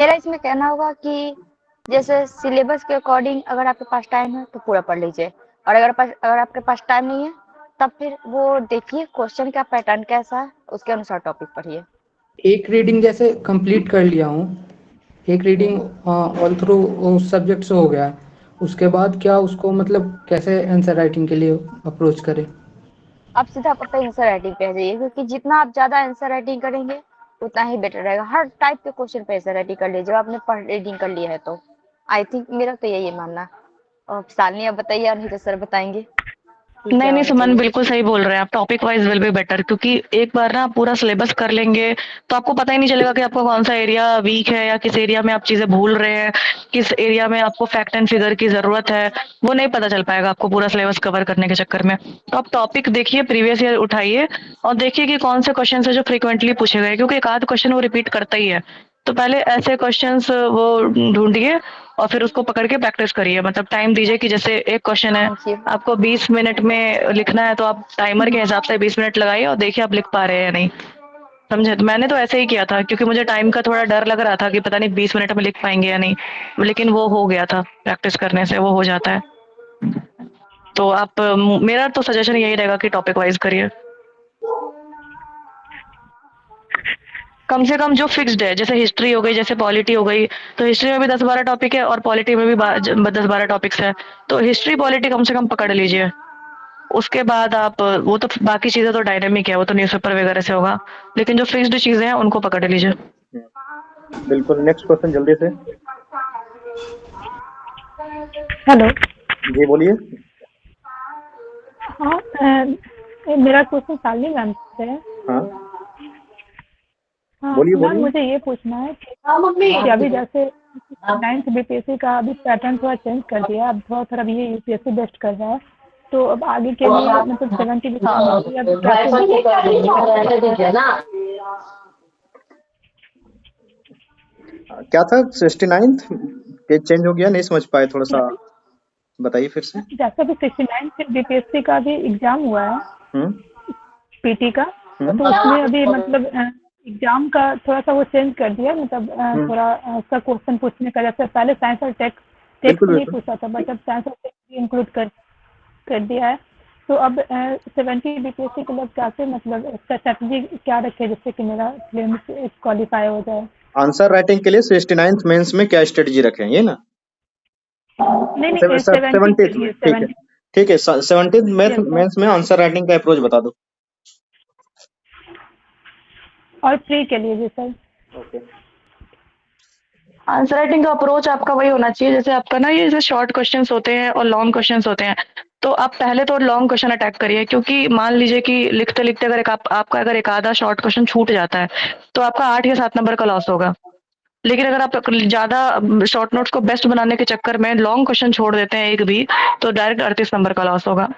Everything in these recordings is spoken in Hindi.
मेरा इसमें कहना होगा कि जैसे सिलेबस के अकॉर्डिंग अगर आपके पास टाइम है तो पूरा पढ़ लीजिए, और अगर आपके पास टाइम नहीं है तब फिर वो देखिए क्वेश्चन का पैटर्न कैसा है, उसके अनुसार टॉपिक पढ़िए। एक रीडिंग जैसे कंप्लीट कर लिया हूँ, एक रीडिंग ऑल थ्रू उस सब्जेक्ट से हो गया है, उसके बाद क्या उसको मतलब कैसे आंसर राइटिंग के लिए अप्रोच करें? अब सीधा अपने आंसर राइटिंग पे आ जाइए, क्योंकि जितना आप ज्यादा आंसर राइटिंग करेंगे उतना ही बेटर रहेगा। हर टाइप के क्वेश्चन पे आंसर राइटिंग कर लीजिए जब आपने पढ़ रीडिंग कर लिया है तो। आई थिंक मेरा तो यही मानना है। और सालनी आप बताइए, और नहीं तो सर बताएंगे कि नहीं क्या नहीं होना सुमन, चाहिए। बिल्कुल सही बोल रहे हैं आप। Topic wise will be better, क्योंकि एक बार ना पूरा सिलेबस कर लेंगे तो आपको पता ही नहीं चलेगा कि आपका कौन सा एरिया वीक है, या किस एरिया में आप चीजें भूल रहे हैं, किस एरिया में आपको फैक्ट एंड फिगर की जरूरत है। वो नहीं पता चल पाएगा आपको पूरा सिलेबस कवर करने के चक्कर में। तो आप टॉपिक देखिए, प्रीवियस ईयर उठाइए और देखिए कि कौन से क्वेश्चन है जो फ्रिक्वेंटली पूछे गए, क्योंकि एक आध क्वेश्चन वो रिपीट करता ही है। तो पहले ऐसे क्वेश्चंस वो ढूंढिए और फिर उसको पकड़ के प्रैक्टिस करिए। मतलब टाइम दीजिए कि जैसे एक क्वेश्चन है, थैंक यू। आपको 20 मिनट में लिखना है, तो आप टाइमर के हिसाब से 20 मिनट लगाइए और देखिए आप लिख पा रहे हैं या नहीं। समझे? तो मैंने तो ऐसे ही किया था, क्योंकि मुझे टाइम का थोड़ा डर लग रहा था कि पता नहीं 20 मिनट में लिख पाएंगे या नहीं, लेकिन वो हो गया था। प्रैक्टिस करने से वो हो जाता है। तो आप मेरा तो सजेशन यही रहेगा कि टॉपिक वाइज करिए। कम से कम जो फिक्स्ड है, जैसे हिस्ट्री हो गई, जैसे पॉलिटी हो गई, तो हिस्ट्री में भी 10-12 टॉपिक है और पॉलिटी में भी 10-12 टॉपिक्स है। तो हिस्ट्री पॉलिटी कम से कम पकड़ लीजिए। उसके बाद आप वो तो बाकी चीजें तो डायनेमिक है, वो तो न्यूज़पेपर वगैरह से होगा, लेकिन जो फिक्स्ड चीजें हैं उनको पकड़ लीजिए। बिल्कुल, नेक्स्ट क्वेश्चन जल्दी से। हेलो। जी बोलिए। हाँ, मेरा क्वेश्चन शालिनी मैम से है। हाँ हाँ बोलिए मैम, बोलिए। मुझे ये पूछना है कि अभी जैसे 9th बीपीएससी का अभी पैटर्न थोड़ा चेंज कर दिया है, अब थोड़ा थोड़ा ये यूपीएससी बेस्ड कर रहा है। तो अब आगे के लिए मतलब 70 बीपीएससी अब कैसे क्या था 69th पेज चेंज हो गया, नहीं समझ पाए, थोड़ा सा बताइए फिर से। जैसे अभी 69th बीपीएससी का भी एग्जाम हुआ है, हम्म पीटी का। हम्म तो उसमें अभी मतलब एग्जाम का थोड़ा सा वो चेंज कर दिया, मतलब हम्म थोड़ा उसका क्वेश्चन पूछने का, जैसे पहले साइंस और टेक्स्ट बिल्कुल नहीं बिल्कुल। पूछा था, बट अब साइंस और टेक्स्ट भी इंक्लूड कर दिया है। तो अब 70 बीपीएससी के लिए कैसे, मतलब इसका स्ट्रेटजी क्या रखे जिससे कि मेरा प्रीलिम्स क्वालिफाई हो जाए। आंसर राइटिंग के लिए 69th मेंस में क्या स्ट्रेटजी रखें, ये ना? नहीं नहीं, 70 के 70th में, लिए ठीक है। 70। ठीक है, 70th math yes sir. Mains में आंसर राइटिंग का अप्रोच बता दो। और प्री के लिए भी सर। ओके। आंसर राइटिंग का अप्रोच आपका वही होना चाहिए, जैसे आपका ना ये जैसे शॉर्ट क्वेश्चंस होते हैं और लॉन्ग क्वेश्चंस होते हैं। तो आप पहले तो लॉन्ग क्वेश्चन अटैक करिए, क्योंकि मान लीजिए कि लिखते लिखते अगर आपका अगर एक आधा शॉर्ट क्वेश्चन छूट जाता है, तो आपका 8 या 7 नंबर का लॉस होगा। लेकिन अगर आप ज्यादा शॉर्ट नोट्स को बेस्ट बनाने के चक्कर में लॉन्ग क्वेश्चन छोड़ देते हैं एक भी, तो डायरेक्ट 38 नंबर का लॉस होगा।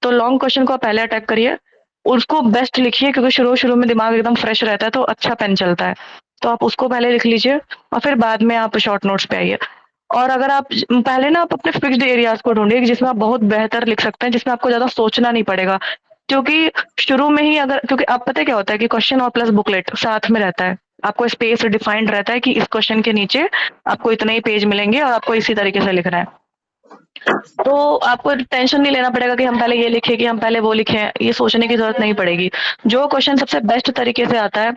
तो लॉन्ग क्वेश्चन को आप पहले अटैक करिए, उसको बेस्ट लिखिए, क्योंकि शुरू शुरू में दिमाग एकदम फ्रेश रहता है तो अच्छा पेन चलता है। तो आप उसको पहले लिख लीजिए और फिर बाद में आप शॉर्ट नोट्स पे आइए। और अगर आप पहले ना आप अपने फिक्स्ड एरियाज को ढूंढिए जिसमें आप बहुत बेहतर लिख सकते हैं, जिसमें आपको ज्यादा सोचना नहीं पड़ेगा। क्योंकि शुरू में ही अगर, क्योंकि आप पता है क्या होता है कि क्वेश्चन और प्लस बुकलेट साथ में रहता है। आपको स्पेस डिफाइंड रहता है कि इस क्वेश्चन के नीचे आपको इतने ही पेज मिलेंगे और आपको इसी तरीके से लिखना है। तो आपको टेंशन नहीं लेना पड़ेगा कि हम पहले ये लिखें कि हम पहले वो लिखें, ये सोचने की जरूरत नहीं पड़ेगी। जो क्वेश्चन सबसे बेस्ट तरीके से आता है,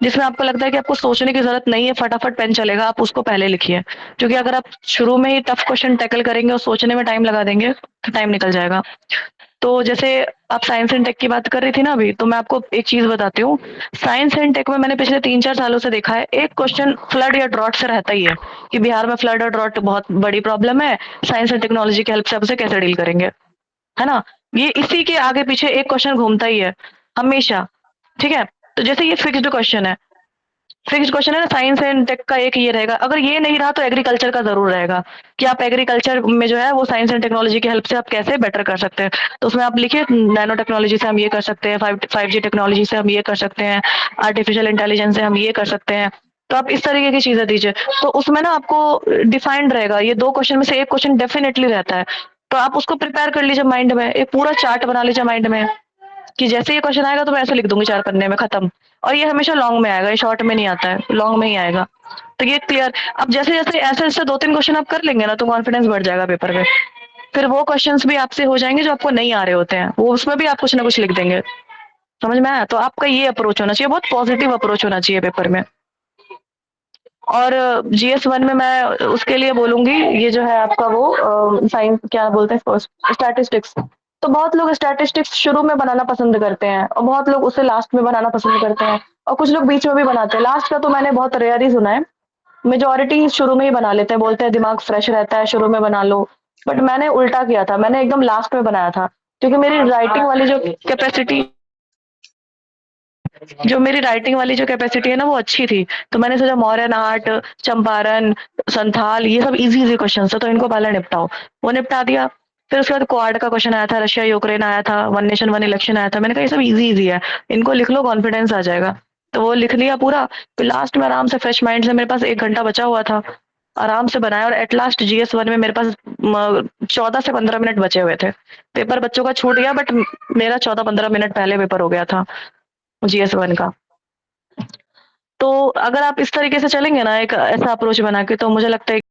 जिसमें आपको लगता है कि आपको सोचने की जरूरत नहीं है, फटाफट पेन चलेगा, आप उसको पहले लिखिए। क्योंकि अगर आप शुरू में ही टफ क्वेश्चन टैकल करेंगे और सोचने में टाइम लगा देंगे तो टाइम निकल जाएगा। तो जैसे आप साइंस एंड टेक की बात कर रही थी ना अभी, तो मैं आपको एक चीज बताती हूँ। साइंस एंड टेक में मैंने पिछले 3-4 सालों से देखा है, एक क्वेश्चन फ्लड या ड्रॉट से रहता ही है, कि बिहार में फ्लड और ड्रॉट बहुत बड़ी प्रॉब्लम है, साइंस एंड टेक्नोलॉजी की हेल्प से आप उसे कैसे डील करेंगे। है ना? ये इसी के आगे पीछे एक क्वेश्चन घूमता ही है हमेशा। ठीक है? तो जैसे ये फिक्स्ड क्वेश्चन है, फिक्स्ड क्वेश्चन है ना, साइंस एंड टेक का एक ये रहेगा। अगर ये नहीं रहा तो एग्रीकल्चर का जरूर रहेगा, कि आप एग्रीकल्चर में जो है वो साइंस एंड टेक्नोलॉजी की हेल्प से आप कैसे बेटर कर सकते हैं। तो उसमें आप लिखिए, नैनो टेक्नोलॉजी से हम ये कर सकते हैं, 5G टेक्नोलॉजी से हम ये कर सकते हैं, आर्टिफिशियल इंटेलिजेंस से हम ये कर सकते हैं। तो आप इस तरीके की चीजें दीजिए, तो उसमें ना आपको डिफाइंड रहेगा। ये दो क्वेश्चन में से एक क्वेश्चन डेफिनेटली रहता है। तो आप उसको प्रिपेयर कर लीजिए माइंड में, एक पूरा चार्ट बना लीजिए माइंड में, कि जैसे ये क्वेश्चन आएगा तो मैं ऐसे लिख दूंगी 4 पन्ने में, खत्म। और ये हमेशा लॉन्ग में आएगा, ये शॉर्ट में नहीं आता है, लॉन्ग में ही आएगा। तो ये क्लियर। अब जैसे जैसे ऐसे ऐसे 2-3 क्वेश्चन आप कर लेंगे ना तो कॉन्फिडेंस बढ़ जाएगा पेपर में। फिर वो क्वेश्चंस भी आपसे हो जाएंगे जो आपको नहीं आ रहे होते हैं, वो उसमें भी आप कुछ ना कुछ लिख देंगे। समझ में आया? तो आपका ये अप्रोच होना चाहिए, बहुत पॉजिटिव अप्रोच होना चाहिए पेपर में। और GS1 में मैं उसके लिए बोलूंगी, ये जो है आपका वो साइंस क्या बोलते हैं, स्टैटिस्टिक्स। तो बहुत लोग स्टैटिस्टिक्स शुरू में बनाना पसंद करते हैं और बहुत लोग उसे लास्ट में बनाना पसंद करते हैं, और कुछ लोग बीच में भी बनाते हैं। लास्ट का तो मैंने बहुत रेयर ही सुना है, मेजोरिटी शुरू में ही बना लेते हैं, बोलते हैं दिमाग फ्रेश रहता है शुरू में बना लो। बट मैंने उल्टा किया था, मैंने एकदम लास्ट में बनाया था, क्योंकि मेरी राइटिंग वाली जो कैपेसिटी है ना वो अच्छी थी। तो मैंने सोचा मौर्यन आर्ट, चंपारण, संथाल, ये सब इजी इजी क्वेश्चन है, तो इनको पहले निपटाओ। वो निपटा दिया। फिर उसके बाद क्वाड का क्वेश्चन आया था, रशिया यूक्रेन आया था, वन नेशन वन इलेक्शन आया था। मैंने कहा ये सब इजी इजी है, इनको लिख लो, कॉन्फिडेंस आ जाएगा। तो वो लिख लिया पूरा। फिर लास्ट में आराम से फ्रेश माइंड से, मेरे पास 1 घंटा बचा हुआ था, आराम से बनाया। और एट लास्ट GS1 में मेरे पास 14 से 15 मिनट बचे हुए थे। पेपर बच्चों का छूट गया, बट मेरा 14-15 मिनट पहले पेपर हो गया था GS1 का। तो अगर आप इस तरीके से चलेंगे ना, एक ऐसा अप्रोच बना के, तो मुझे लगता है